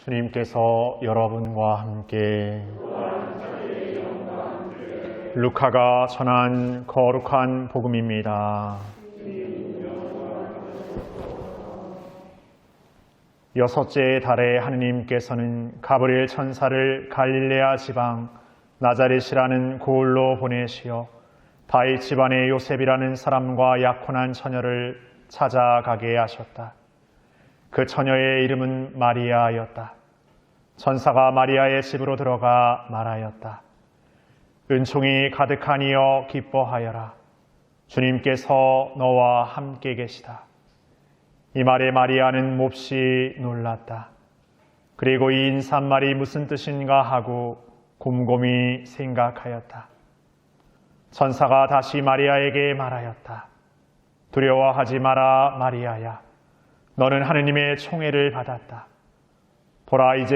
주님께서 여러분과 함께 루카가 전한 거룩한 복음입니다. 여섯째 달에 하느님께서는 가브리엘 천사를 갈릴레아 지방 나자렛이라는 고을로 보내시어 다윗 집안의 요셉이라는 사람과 약혼한 처녀를 찾아가게 하셨다. 그 처녀의 이름은 마리아였다. 천사가 마리아의 집으로 들어가 말하였다. 은총이 가득하니여 기뻐하여라. 주님께서 너와 함께 계시다. 이 말에 마리아는 몹시 놀랐다. 그리고 이 인사말이 무슨 뜻인가 하고 곰곰이 생각하였다. 천사가 다시 마리아에게 말하였다. 두려워하지 마라, 마리아야. 너는 하느님의 총애를 받았다. 보라, 이제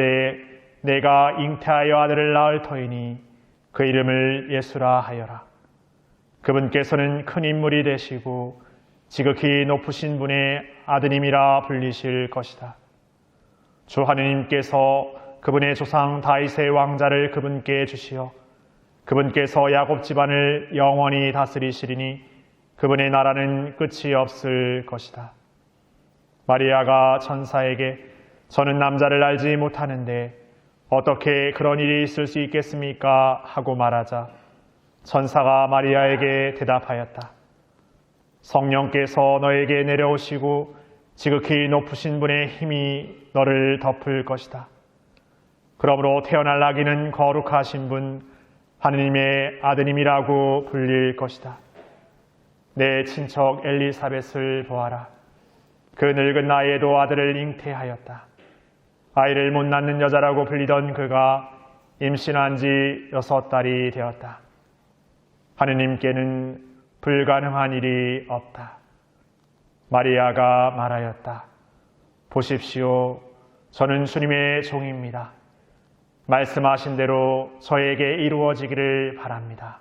내가 잉태하여 아들을 낳을 터이니 그 이름을 예수라 하여라. 그분께서는 큰 인물이 되시고 지극히 높으신 분의 아드님이라 불리실 것이다. 주 하느님께서 그분의 조상 다윗의 왕자를 그분께 주시어 그분께서 야곱 집안을 영원히 다스리시리니 그분의 나라는 끝이 없을 것이다. 마리아가 천사에게 저는 남자를 알지 못하는데 어떻게 그런 일이 있을 수 있겠습니까? 하고 말하자 천사가 마리아에게 대답하였다. 성령께서 너에게 내려오시고 지극히 높으신 분의 힘이 너를 덮을 것이다. 그러므로 태어날 아기는 거룩하신 분 하느님의 아드님이라고 불릴 것이다. 내 친척 엘리사벳을 보아라. 그 늙은 나이에도 아들을 잉태하였다. 아이를 못 낳는 여자라고 불리던 그가 임신한 지 6달이 되었다. 하느님께는 불가능한 일이 없다. 마리아가 말하였다. 보십시오. 저는 주님의 종입니다. 말씀하신 대로 저에게 이루어지기를 바랍니다.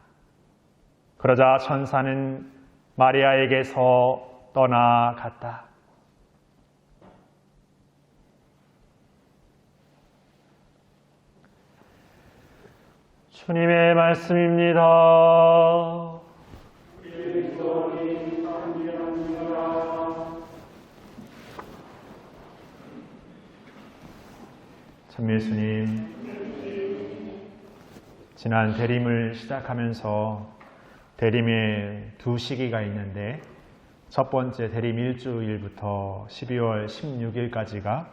그러자 천사는 마리아에게서 떠나갔다. 주님의 말씀입니다. 참 예수님, 지난 대림을 시작하면서 대림의 두 시기가 있는데 첫 번째 대림 일주일부터 12월 16일까지가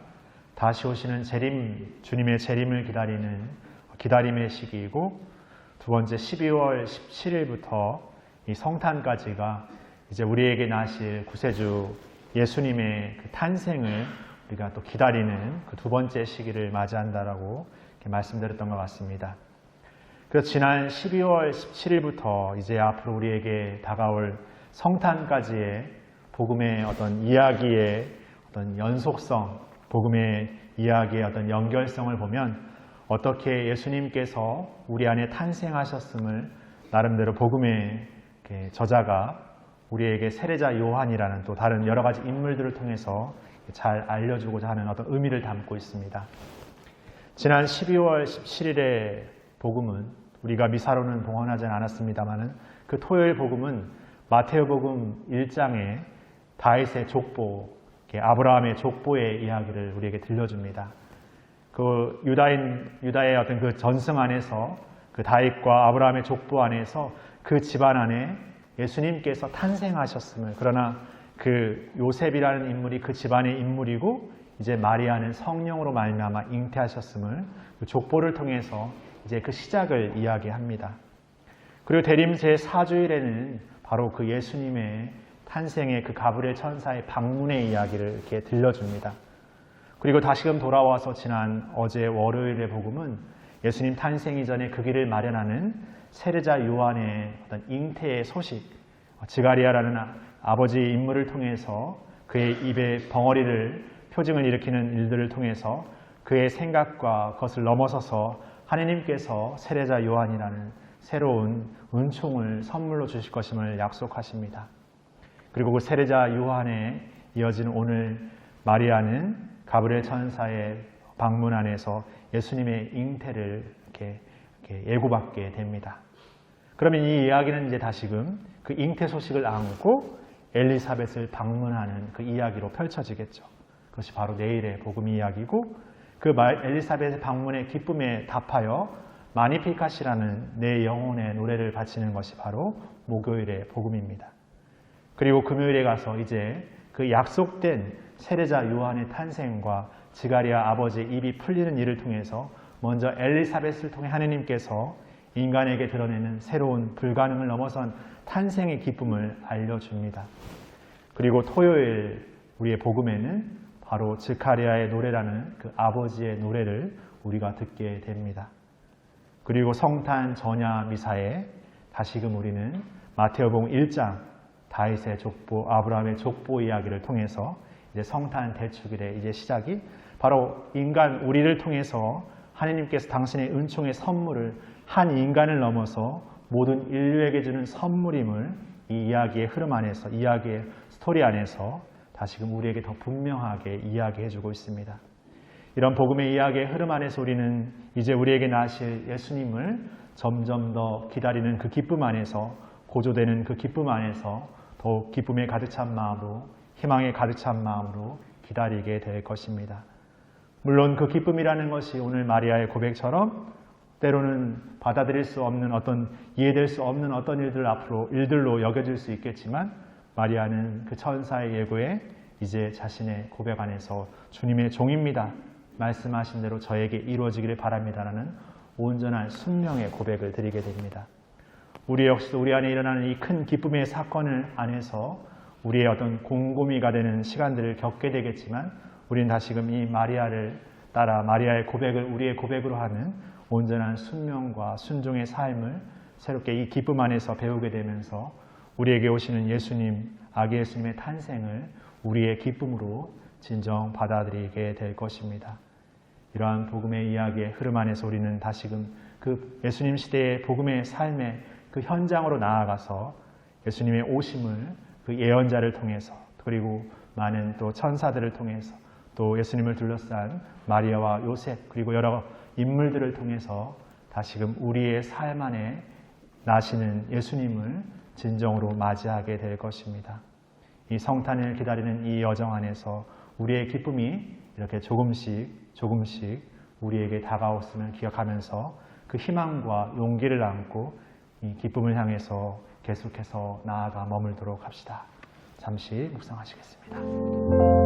다시 오시는 주님의 재림을 기다리는 기다림의 시기이고 두 번째 12월 17일부터 이 성탄까지가 이제 우리에게 나실 구세주 예수님의 그 탄생을 우리가 또 기다리는 그 두 번째 시기를 맞이한다라고 이렇게 말씀드렸던 것 같습니다. 그래서 지난 12월 17일부터 이제 앞으로 우리에게 다가올 성탄까지의 복음의 어떤 이야기의 어떤 연속성, 복음의 이야기의 어떤 연결성을 보면 어떻게 예수님께서 우리 안에 탄생하셨음을 나름대로 복음의 저자가 우리에게 세례자 요한이라는 또 다른 여러 가지 인물들을 통해서 잘 알려주고자 하는 어떤 의미를 담고 있습니다. 지난 12월 17일의 복음은 우리가 미사로는 봉헌하지 않았습니다만 그 토요일 복음은 마태오복음 1장의 다윗의 족보, 아브라함의 족보의 이야기를 우리에게 들려줍니다. 그 유다의 어떤 그 전승 안에서 그 다윗과 아브라함의 족보 안에서 그 집안 안에 예수님께서 탄생하셨음을, 그러나 그 요셉이라는 인물이 그 집안의 인물이고 이제 마리아는 성령으로 말미암아 잉태하셨음을 그 족보를 통해서 이제 그 시작을 이야기합니다. 그리고 대림 제4주일에는 바로 그 예수님의 탄생의 그 가브리엘 천사의 방문의 이야기를 이렇게 들려줍니다. 그리고 다시금 돌아와서 지난 어제 월요일의 복음은 예수님 탄생 이전에 그 길을 마련하는 세례자 요한의 어떤 잉태의 소식, 지가리아라는 아버지 인물을 통해서 그의 입에 벙어리를 표징을 일으키는 일들을 통해서 그의 생각과 그것을 넘어서서 하느님께서 세례자 요한이라는 새로운 은총을 선물로 주실 것임을 약속하십니다. 그리고 그 세례자 요한에 이어지는 오늘 마리아는 가브리엘 천사의 방문 안에서 예수님의 잉태를 이렇게 예고받게 됩니다. 그러면 이 이야기는 이제 다시금 그 잉태 소식을 안고 엘리사벳을 방문하는 그 이야기로 펼쳐지겠죠. 그것이 바로 내일의 복음 이야기고, 그 엘리사벳의 방문의 기쁨에 답하여 마니피카시라는 내 영혼의 노래를 바치는 것이 바로 목요일의 복음입니다. 그리고 금요일에 가서 이제 그 약속된 세례자 요한의 탄생과 지가리아 아버지의 입이 풀리는 일을 통해서 먼저 엘리사벳을 통해 하느님께서 인간에게 드러내는 새로운 불가능을 넘어선 탄생의 기쁨을 알려줍니다. 그리고 토요일 우리의 복음에는 바로 스가랴의 노래라는 그 아버지의 노래를 우리가 듣게 됩니다. 그리고 성탄 전야 미사에 다시금 우리는 마태복음 1장 다윗의 족보, 아브라함의 족보 이야기를 통해서 이제 성탄 대축일의 이제 시작이 바로 인간 우리를 통해서 하나님께서 당신의 은총의 선물을 한 인간을 넘어서 모든 인류에게 주는 선물임을 이 이야기의 흐름 안에서, 이야기의 스토리 안에서 다시금 우리에게 더 분명하게 이야기해주고 있습니다. 이런 복음의 이야기의 흐름 안에서 우리는 이제 우리에게 나실 예수님을 점점 더 기다리는 그 기쁨 안에서, 고조되는 그 기쁨 안에서 더욱 기쁨에 가득 찬 마음으로, 희망에 가득 찬 마음으로 기다리게 될 것입니다. 물론 그 기쁨이라는 것이 오늘 마리아의 고백처럼 때로는 받아들일 수 없는 어떤, 이해될 수 없는 어떤 일들로 여겨질 수 있겠지만, 마리아는 그 천사의 예고에 이제 자신의 고백 안에서 주님의 종입니다, 말씀하신 대로 저에게 이루어지기를 바랍니다라는 온전한 순명의 고백을 드리게 됩니다. 우리 역시도 우리 안에 일어나는 이 큰 기쁨의 사건을 안에서 우리의 어떤 곰곰이가 되는 시간들을 겪게 되겠지만, 우리는 다시금 이 마리아를 따라 마리아의 고백을 우리의 고백으로 하는 온전한 순명과 순종의 삶을 새롭게 이 기쁨 안에서 배우게 되면서 우리에게 오시는 예수님, 아기 예수님의 탄생을 우리의 기쁨으로 진정 받아들이게 될 것입니다. 이러한 복음의 이야기의 흐름 안에서 우리는 다시금 그 예수님 시대의 복음의 삶의 그 현장으로 나아가서 예수님의 오심을 그 예언자를 통해서, 그리고 많은 또 천사들을 통해서, 또 예수님을 둘러싼 마리아와 요셉, 그리고 여러 인물들을 통해서 다시금 우리의 삶 안에 나시는 예수님을 진정으로 맞이하게 될 것입니다. 이 성탄을 기다리는 이 여정 안에서 우리의 기쁨이 이렇게 조금씩 우리에게 다가왔음을 기억하면서 그 희망과 용기를 안고 이 기쁨을 향해서 계속해서 나아가 머물도록 합시다. 잠시 묵상하시겠습니다.